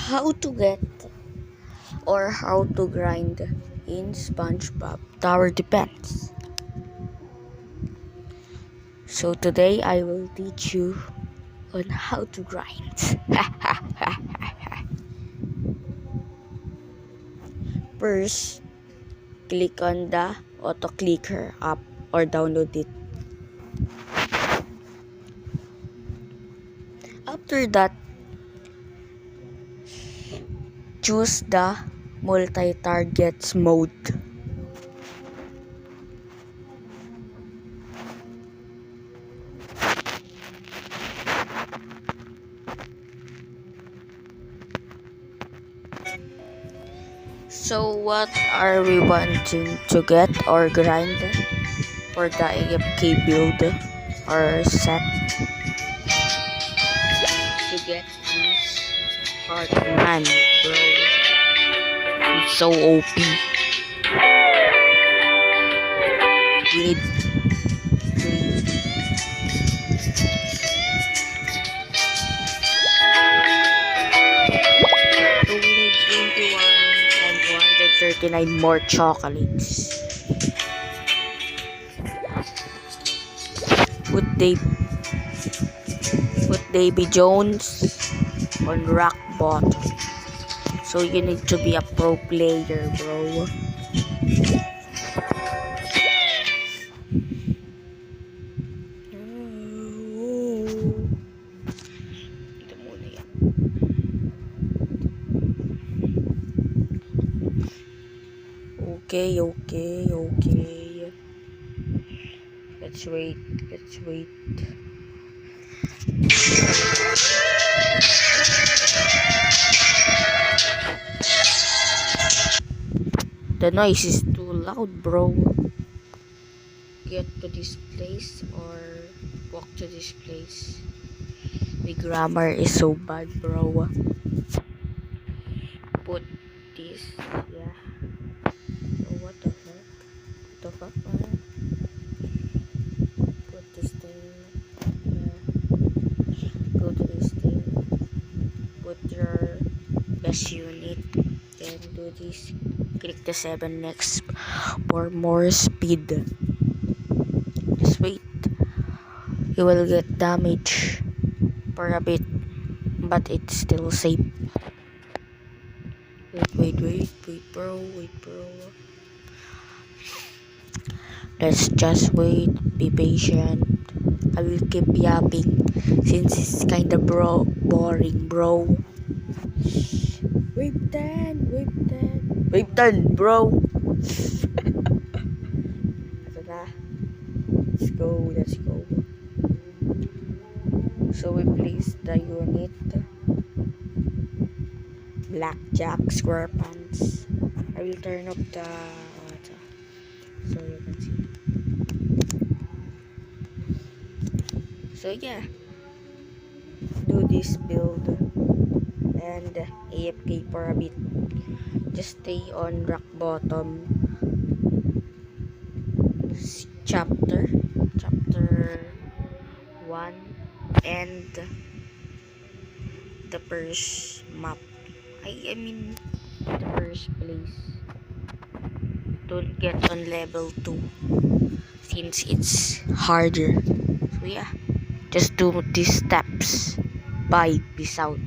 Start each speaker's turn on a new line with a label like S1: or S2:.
S1: How to get or how to grind in SpongeBob Tower Defense. So today I will teach you on how to grind. First, click on the auto clicker app or download it. After that, choose the multi-targets mode. So what are we wanting to get or grind for the AFK build or set? To get this Heartman, bro. It's so OP. We need So we need 21 and 239 more chocolates. Put Davy Jones on rock bottom. So you need to be a pro player, bro. Ito muna yan. Okay. Let's wait. The noise is too loud, bro. Get to this place or walk to this place. The grammar is so bad, bro. Put this, yeah. So what the fuck, man? Put this thing, yeah. Go to this thing. Put your best unit. Then do this. Click the 7 next for more speed. Just wait. You will get damage for a bit, but it's still safe. Wait, bro. Let's just wait. Be patient. I will keep yapping since it's kinda boring, bro. Wave 10, bro. Let's go. So we place the unit. Blackjack SquarePants. I will turn up the so you can see. So yeah, do this build and AFK for a bit. Just stay on rock bottom. Chapter 1 and the first map. I mean the first place. Don't get on level 2 since it's harder. So yeah, just do these steps. Bye, peace out.